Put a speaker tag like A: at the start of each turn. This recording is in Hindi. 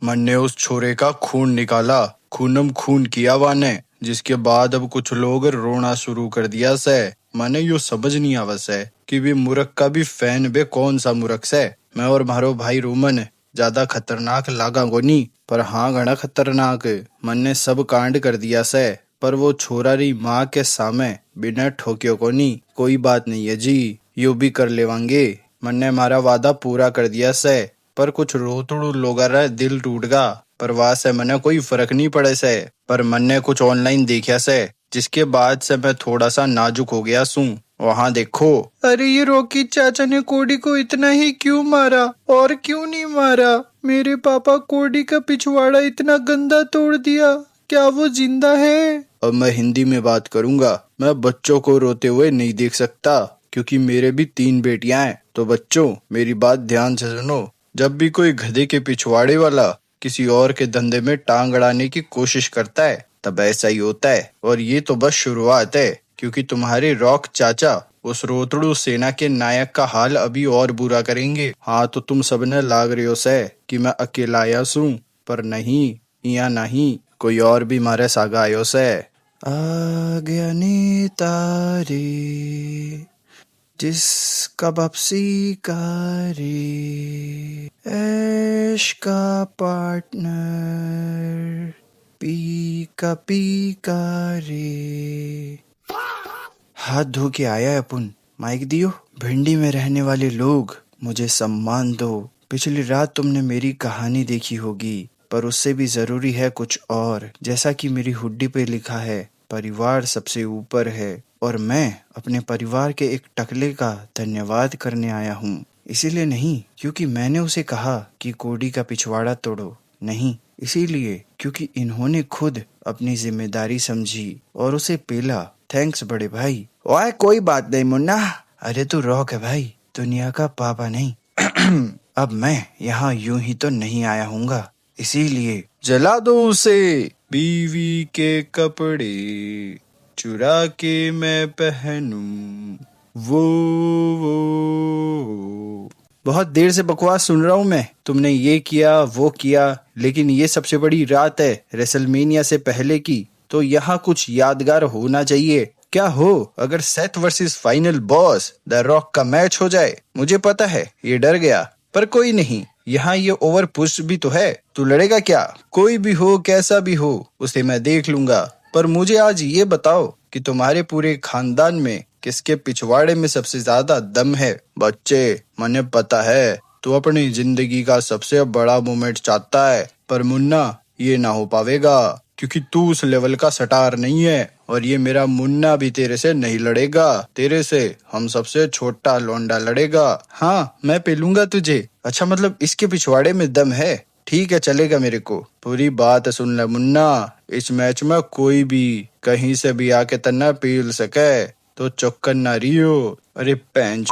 A: मैंने उस छोरे का खून निकाला, खूनम खून किया वाने, जिसके बाद अब कुछ लोग रोना शुरू कर दिया से। मैंने यो समझ नहीं आवस है कि वे मुरक का भी फैन बे कौन सा मुरक से। मैं और मारो भाई रोमन ज्यादा खतरनाक लागा गोनी, पर हाँ घना खतरनाक। मैंने सब कांड कर दिया से, पर वो छोरा री माँ के सामने बिना ठोक्यो कोनी। कोई बात नहीं है जी, यो भी कर लेवांगे। मैंने हमारा वादा पूरा कर दिया से, पर कुछ रोतड़ू लोग रहे दिल टूट गा। पर वहाँ से मने कोई फर्क नहीं पड़े से, पर मैंने कुछ ऑनलाइन देखा से, जिसके बाद से मैं थोड़ा सा नाजुक हो गया सूं। वहाँ देखो।
B: अरे ये रॉकी चाचा ने कोडी को इतना ही क्यों मारा, और क्यों नहीं मारा? मेरे पापा कोडी का पिछवाड़ा इतना गंदा तोड़ दिया, क्या वो जिंदा है?
A: अब मैं हिंदी में बात करूंगा। मैं बच्चों को रोते हुए नहीं देख सकता, क्योंकि मेरे भी 3 बेटियां हैं। तो बच्चों मेरी बात ध्यान से सुनो। जब भी कोई गधे के पिछवाड़े वाला किसी और के धंधे में टांग अड़ाने की कोशिश करता है, तब ऐसा ही होता है। और ये तो बस शुरुआत है, क्योंकि तुम्हारे रॉक चाचा उस रोतड़ू सेना के नायक का हाल अभी और बुरा करेंगे। हाँ तो तुम सबने लाग रहे हो से कि मैं अकेला आया सूं, पर नहीं, या नहीं, कोई और भी मारे सागा आयो से। आ गया ने तारे जिसका वापसी का रे, ऐश का पार्टनर पी का रे। हाथ धो के आया है अपन, माइक दियो। भिंडी में रहने वाले लोग मुझे सम्मान दो। पिछली रात तुमने मेरी कहानी देखी होगी, पर उससे भी जरूरी है कुछ और। जैसा कि मेरी हुड्डी पे लिखा है, परिवार सबसे ऊपर है, और मैं अपने परिवार के एक टकले का धन्यवाद करने आया हूँ। इसीलिए नहीं क्योंकि मैंने उसे कहा कि कोडी का पिछवाड़ा तोड़ो, नहीं इसीलिए क्योंकि इन्होंने खुद अपनी जिम्मेदारी समझी और उसे पेला। थैंक्स बड़े भाई। ओए कोई बात नहीं मुन्ना, अरे तू रॉक है भाई, दुनिया का पापा नहीं। अब मैं यहाँ यूं ही तो नहीं आया हूँगा, इसीलिए जला दो उसे। बीवी के कपड़े चुरा के मैं पहनूं, वो बहुत देर से बकवास सुन रहा हूँ मैं। तुमने ये किया वो किया, लेकिन ये सबसे बड़ी रात है रेसलमेनिया से पहले की, तो यहाँ कुछ यादगार होना चाहिए। क्या हो अगर Seth versus final boss the rock का मैच हो जाए? मुझे पता है ये डर गया, पर कोई नहीं, यहाँ ये ओवर पुश भी तो है। तू लड़ेगा क्या? कोई भी हो कैसा भी हो उसे मैं देख लूंगा। पर मुझे आज ये बताओ कि तुम्हारे पूरे खानदान में किसके पिछवाड़े में सबसे ज्यादा दम है? बच्चे मुझे पता है तू अपनी जिंदगी का सबसे बड़ा मोमेंट चाहता है, पर मुन्ना ये ना हो पावेगा, क्योंकि तू उस लेवल का सटार नहीं है। और ये मेरा मुन्ना भी तेरे से नहीं लड़ेगा, तेरे से हम सबसे छोटा लौंडा लड़ेगा। हाँ मैं पेलूंगा तुझे। अच्छा मतलब इसके पिछवाड़े में दम है? ठीक है चलेगा मेरे को। पूरी बात सुन ले मुन्ना, इस मैच में कोई भी कहीं से भी आके तन्ना पील सके तो चौकन ना रियो। अरे पैंच